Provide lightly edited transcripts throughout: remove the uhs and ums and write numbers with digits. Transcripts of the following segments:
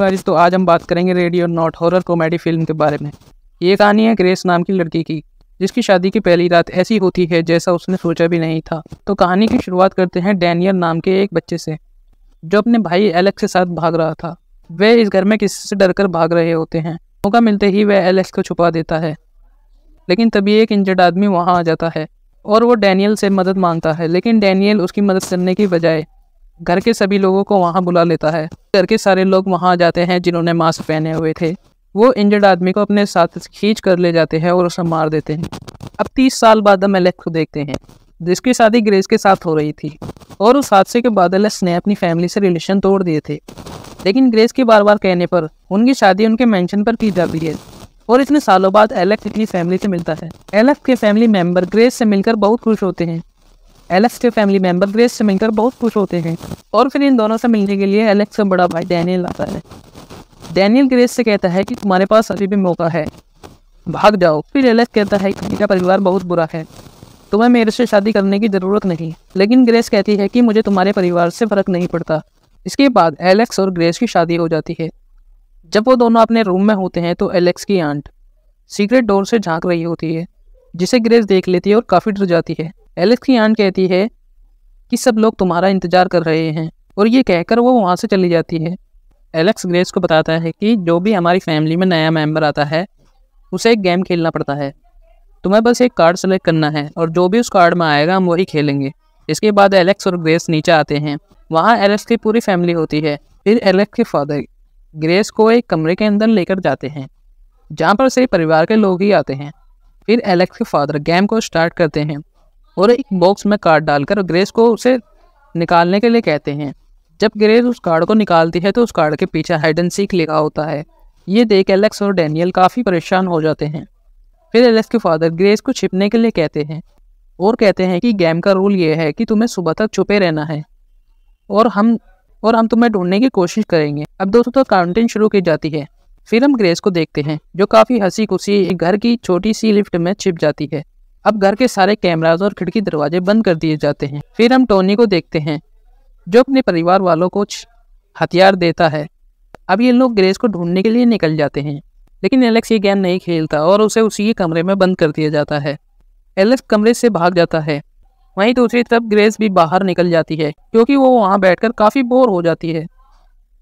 Guys, तो आज हम बात करेंगे रेडी और नॉट हॉरर कॉमेडी फिल्म के बारे में। ये कहानी है ग्रेस नाम की लड़की की, जिसकी शादी की पहली रात ऐसी होती है जैसा उसने सोचा भी नहीं था। तो कहानी की शुरुआत करते हैं डैनियल नाम के एक बच्चे से, जो अपने भाई एलेक्स के साथ भाग रहा था। वे इस घर में किसी से डरकर भाग रहे होते हैं। मौका मिलते ही वह एलेक्स को छुपा देता है, लेकिन तभी एक इंजर्ड आदमी वहाँ आ जाता है और वो डैनियल से मदद मांगता है। लेकिन डैनियल उसकी मदद करने की बजाय घर के सभी लोगों को वहाँ बुला लेता है। घर के सारे लोग वहाँ आ जाते हैं जिन्होंने मास्क पहने हुए थे। वो इंजर्ड आदमी को अपने साथ खींच कर ले जाते हैं और उसे मार देते हैं। अब 30 साल बाद हम एलेक्स को देखते हैं, जिसकी शादी ग्रेस के साथ हो रही थी, और उस हादसे के बाद एलेक्स ने अपनी फैमिली से रिलेशन तोड़ दिए थे। लेकिन ग्रेस के बार बार कहने पर उनकी शादी उनके मेंशन पर की जाती है और इतने सालों बाद एलेक्स अपनी फैमिली से मिलता है। एलेक्स के फैमिली मेंबर ग्रेस से मिलकर बहुत खुश होते हैं। और फिर इन दोनों से मिलने के लिए एलेक्स का बड़ा भाई डैनियल आता है। डैनियल ग्रेस से कहता है कि तुम्हारे पास अभी भी मौका है, भाग जाओ। फिर एलेक्स कहता है कि मेरा परिवार बहुत बुरा है, तुम्हें मेरे से शादी करने की ज़रूरत नहीं। लेकिन ग्रेस कहती है कि मुझे तुम्हारे परिवार से फ़र्क नहीं पड़ता। इसके बाद एलेक्स और ग्रेस की शादी हो जाती है। जब वो दोनों अपने रूम में होते हैं तो एलेक्स की आंट सीक्रेट डोर से झांक रही होती है, जिसे ग्रेस देख लेती है और काफ़ी डर जाती है। एलेक्स की आंट कहती है कि सब लोग तुम्हारा इंतजार कर रहे हैं, और ये कहकर वो वहाँ से चली जाती है। एलेक्स ग्रेस को बताता है कि जो भी हमारी फैमिली में नया मेंबर आता है उसे एक गेम खेलना पड़ता है। तुम्हें बस एक कार्ड सेलेक्ट करना है और जो भी उस कार्ड में आएगा हम वही खेलेंगे। इसके बाद एलेक्स और ग्रेस नीचे आते हैं। वहाँ एलेक्स की पूरी फैमिली होती है। फिर एलेक्स के फादर ग्रेस को एक कमरे के अंदर लेकर जाते हैं, जहाँ पर सिर्फ परिवार के लोग ही आते हैं। फिर एलेक्स के फादर गेम को स्टार्ट करते हैं और एक बॉक्स में कार्ड डालकर ग्रेस को उसे निकालने के लिए कहते हैं। जब ग्रेस उस कार्ड को निकालती है तो उस कार्ड के पीछे हाइड एंड सीक लिखा होता है। ये देख एलेक्स और डैनियल काफ़ी परेशान हो जाते हैं। फिर एलेक्स के फादर ग्रेस को छिपने के लिए कहते हैं और कहते हैं कि गेम का रूल ये है कि तुम्हें सुबह तक छुपे रहना है और हम तुम्हें ढूंढने की कोशिश करेंगे। अब दोस्तों तो काउंटिंग शुरू की जाती है। फिर हम ग्रेस को देखते हैं, जो काफ़ी हंसी खुशी एक घर की छोटी सी लिफ्ट में छिप जाती है। अब घर के सारे कैमराज और खिड़की दरवाजे बंद कर दिए जाते हैं। फिर हम टोनी को देखते हैं, जो अपने परिवार वालों को हथियार देता है। अब ये लोग ग्रेस को ढूंढने के लिए निकल जाते हैं, लेकिन एलेक्स ये गेम नहीं खेलता और उसे उसी कमरे में बंद कर दिया जाता है। एलेक्स कमरे से भाग जाता है। वहीं दूसरी तरफ ग्रेस भी बाहर निकल जाती है, क्योंकि वो वहाँ बैठकर काफ़ी बोर हो जाती है।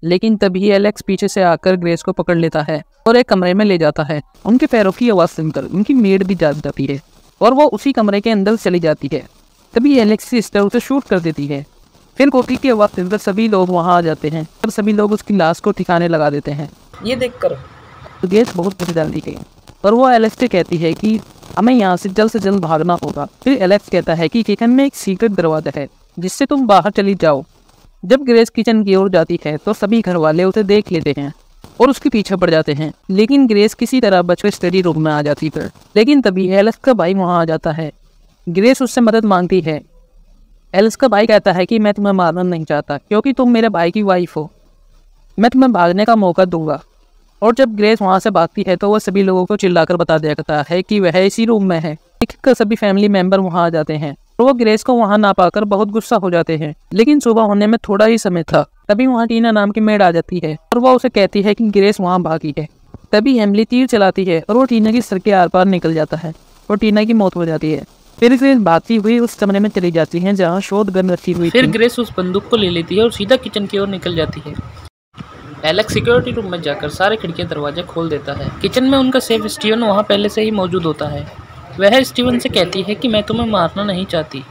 लेकिन तभी एलेक्स पीछे से आकर ग्रेस को पकड़ लेता है और एक कमरे में ले जाता है। उनके पैरों की आवाज़ सुनकर उनकी मेड भी जाग जाती है और वो उसी कमरे के अंदर चली जाती है। तभी एलेक्स की सिस्टर उसे शूट कर देती है। फिर गोटी की आवाज़ सुनकर सभी लोग वहाँ आ जाते हैं और सभी लोग उसकी लाश को ठिकाने लगा देते हैं। ये देखकर ग्रेस बहुत परेशान गई और वो एलेक्स से कहती है कि हमें यहाँ से जल्द भागना होगा। फिर एलेक्स कहता है कि किचन में एक सीक्रेट दरवाजा है जिससे तुम बाहर चली जाओ। जब ग्रेस किचन की ओर जाती है तो सभी घर वाले उसे देख लेते हैं और उसके पीछे पड़ जाते हैं। लेकिन ग्रेस किसी तरह बचकर स्टडी रूम में आ जाती है। लेकिन तभी एलेक्स का भाई वहाँ आ जाता है। ग्रेस उससे मदद मांगती है। एलेक्स का भाई कहता है कि मैं तुम्हें मारना नहीं चाहता, क्योंकि तुम मेरे भाई की वाइफ हो। मैं तुम्हें भागने का मौका दूंगा। और जब ग्रेस वहाँ से भागती है तो वह सभी लोगों को चिल्लाकर बता देता है कि वह इसी रूम में है। देखकर सभी फैमिली मेंबर वहाँ आ जाते हैं और वो ग्रेस को वहाँ ना पाकर बहुत गुस्सा हो जाते हैं। लेकिन सुबह होने में थोड़ा ही समय था। तभी वहाँ टीना नाम की मेड आ जाती है और वह उसे कहती है कि ग्रेस वहाँ भागी है। तभी एमिली तीर चलाती है और वो टीना की सर के आर पार निकल जाता है और टीना की मौत हो जाती है। फिर ग्रेस भागती हुई उस कमरे में चली जाती है जहाँ शोध गन रखी हुई। फिर ग्रेस उस बंदूक को ले लेती है और सीधा किचन की ओर निकल जाती है। एलेक्स सिक्योरिटी रूम में जाकर सारे खिड़कियां दरवाजे खोल देता है। किचन में उनका सेफ स्टीवन वहाँ पहले से ही मौजूद होता है। वह स्टीवन से कहती है कि मैं तुम्हें मारना नहीं चाहती।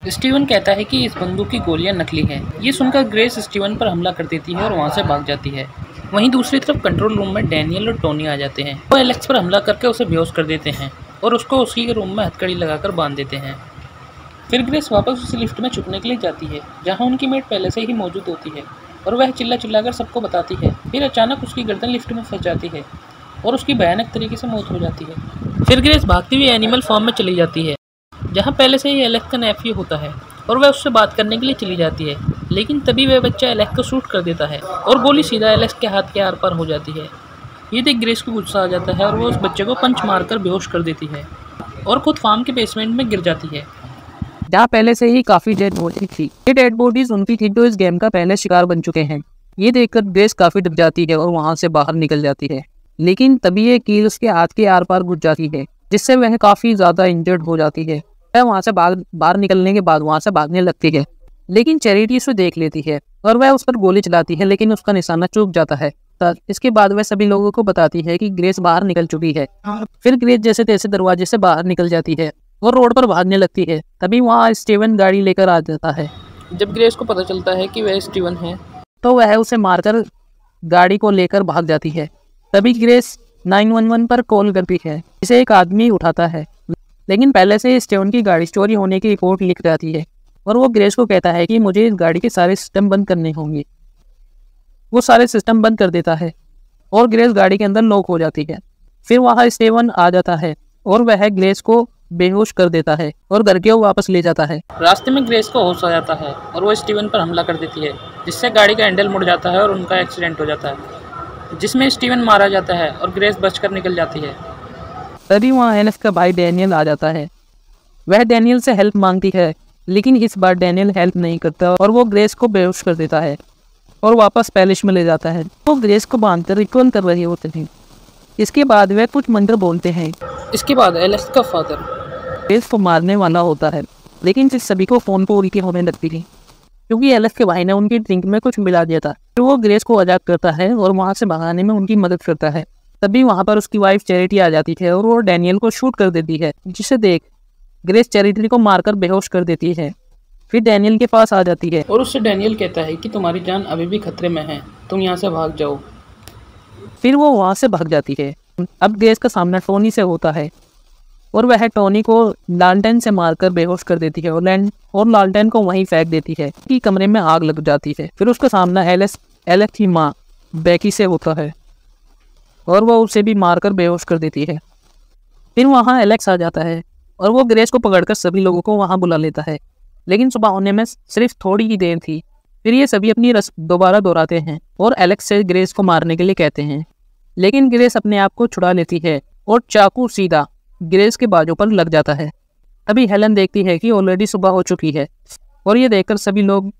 स्टीवन कहता है कि इस बंदूक की गोलियां नकली हैं। ये सुनकर ग्रेस स्टीवन पर हमला कर देती है और वहाँ से भाग जाती है। वहीं दूसरी तरफ कंट्रोल रूम में डैनियल और टोनी आ जाते हैं। वो एलेक्स पर हमला करके उसे बेहोश कर देते हैं और उसको उसी के रूम में हथकड़ी लगाकर बांध देते हैं। फिर ग्रेस वापस उसी लिफ्ट में छुपने के लिए जाती है, जहाँ उनकी मेड पहले से ही मौजूद होती है और वह चिल्लाकर सबको बताती है। फिर अचानक उसकी गर्दन लिफ्ट में फंस जाती है और उसकी भयानक तरीके से मौत हो जाती है। फिर ग्रेस भागती हुई एनिमल फॉर्म में चली जाती है, जहाँ पहले से ही एलेक्स का नेफ्यू होता है और वह उससे बात करने के लिए चली जाती है। लेकिन तभी वह बच्चा एलेक्स को शूट कर देता है और गोली सीधा एलेक्स के हाथ के आर पार हो जाती है। ये देख ग्रेस को गुस्सा आ जाता है और वो उस बच्चे को पंच मारकर बेहोश कर देती है और खुद फार्म के बेसमेंट में गिर जाती है, जहाँ पहले से ही काफ़ी डेड बॉडी थी। ये डेड बॉडीज उनकी थी जो इस गेम का पहले शिकार बन चुके हैं। ये देखकर ग्रेस काफ़ी डर जाती है और वहाँ से बाहर निकल जाती है। लेकिन तभी ये कील उसके हाथ के आर पार घुस जाती है, जिससे वह काफ़ी ज़्यादा इंजर्ड हो जाती है। वह वहाँ से बाहर निकलने के बाद वहाँ से भागने लगती है, लेकिन चैरिटी उसे देख लेती है और वह उस पर गोली चलाती है, लेकिन उसका निशाना चूक जाता है। इसके बाद वह सभी लोगों को बताती है कि ग्रेस बाहर निकल चुकी है। फिर ग्रेस जैसे तैसे दरवाजे से बाहर निकल जाती है और रोड पर भागने लगती है। तभी वहाँ स्टीवन गाड़ी लेकर आ जाता है। जब ग्रेस को पता चलता है कि वह स्टीवन है, तो वह उसे मारकर गाड़ी को लेकर भाग जाती है। तभी ग्रेस 911 पर कॉल करती है, इसे एक आदमी उठाता है, लेकिन पहले से स्टीवन की गाड़ी चोरी होने की रिपोर्ट लिख जाती है और वो ग्रेस को कहता है कि मुझे इस गाड़ी के सारे सिस्टम बंद करने होंगे। वो सारे सिस्टम बंद कर देता है और ग्रेस गाड़ी के अंदर लॉक हो जाती है। फिर वहाँ स्टीवन आ जाता है और वह ग्रेस को बेहोश कर देता है और घर के वापस ले जाता है। रास्ते में ग्रेस को होश आ जाता है और वो स्टीवन पर हमला कर देती है, जिससे गाड़ी का हैंडल मुड़ जाता है और उनका एक्सीडेंट हो जाता है, जिसमें स्टीवन मारा जाता है और ग्रेस बचकर निकल जाती है। तभी वहाँ एलेक्स का भाई डैनियल आ जाता है। वह डैनियल से हेल्प मांगती है, लेकिन इस बार डैनियल हेल्प नहीं करता और वो ग्रेस को बेहोश कर देता है और वापस पैलेस में ले जाता है। वो ग्रेस को बांधकर रिटर्न कर रहे होते हैं। इसके बाद वह कुछ मंत्र बोलते हैं। इसके बाद एलेक्स का फादर ग्रेस को मारने वाला होता है, लेकिन इस सभी को फ़ोन को उल्टी होने लगती थी, क्योंकि एलेक्स के भाई ने उनकी ड्रिंक में कुछ मिला दिया था। तो वो ग्रेस को आज़ाद करता है और वहाँ से भगाने में उनकी मदद करता है। तभी वहाँ पर उसकी वाइफ चैरिटी आ जाती है और वो डैनियल को शूट कर देती है, जिसे देख ग्रेस चैरिटी को मारकर बेहोश कर देती है। फिर डैनियल के पास आ जाती है और उससे डैनियल कहता है कि तुम्हारी जान अभी भी खतरे में है, तुम यहाँ से भाग जाओ। फिर वो वहाँ से भाग जाती है। अब ग्रेस का सामना टोनी से होता है और वह टोनी को लालटेन से मारकर बेहोश कर देती है और लालटेन को वहीं फेंक देती है कि कमरे में आग लग जाती है। फिर उसका सामना एलेक्स की माँ बेकी से होता है और वह उसे भी मारकर बेहोश कर देती है। फिर वहाँ एलेक्स आ जाता है और वो ग्रेस को पकड़कर सभी लोगों को वहाँ बुला लेता है, लेकिन सुबह होने में सिर्फ थोड़ी ही देर थी। फिर ये सभी अपनी रस्म दोबारा दोहराते हैं और एलेक्स से ग्रेस को मारने के लिए कहते हैं, लेकिन ग्रेस अपने आप को छुड़ा लेती है और चाकू सीधा ग्रेस के बाजू पर लग जाता है। अभी हेलन देखती है कि ऑलरेडी सुबह हो चुकी है और ये देखकर सभी लोग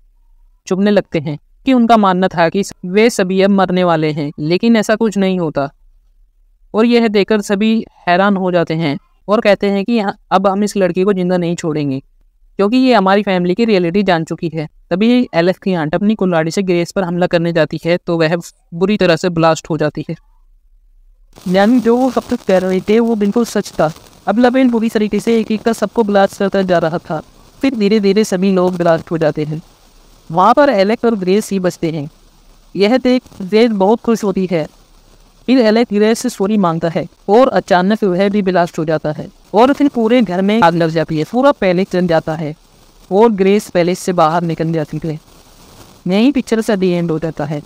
चुभने लगते हैं कि उनका मानना था कि वे सभी अब मरने वाले हैं, लेकिन ऐसा कुछ नहीं होता। और यह देखकर सभी हैरान हो जाते हैं और कहते हैं कि अब हम इस लड़की को जिंदा नहीं छोड़ेंगे, क्योंकि ये हमारी फैमिली की रियलिटी जान चुकी है। तभी एलेक्स की आंट अपनी कुल्हाड़ी से ग्रेस पर हमला करने जाती है, तो वह बुरी तरह से ब्लास्ट हो जाती है। यानी जो वो सब तक कह रहे थे वो बिल्कुल सच था। अब लवेन पूरी तरीके से एक एक का सबको ब्लास्ट करता जा रहा था। फिर धीरे धीरे सभी लोग ब्लास्ट हो जाते हैं। वहाँ पर एलेक्स और ग्रेस ही बचते हैं। यह देख ग्रेस बहुत खुश होती है। फिर एलेक्स ग्रेस से सॉरी मांगता है और अचानक वह भी ब्लास्ट हो जाता है और फिर पूरे घर में आग लग जाती है। पूरा पैलेस जल जाता है और ग्रेस पैलेस से बाहर निकल जाती है। यही पिक्चर से दी एंड हो जाता है।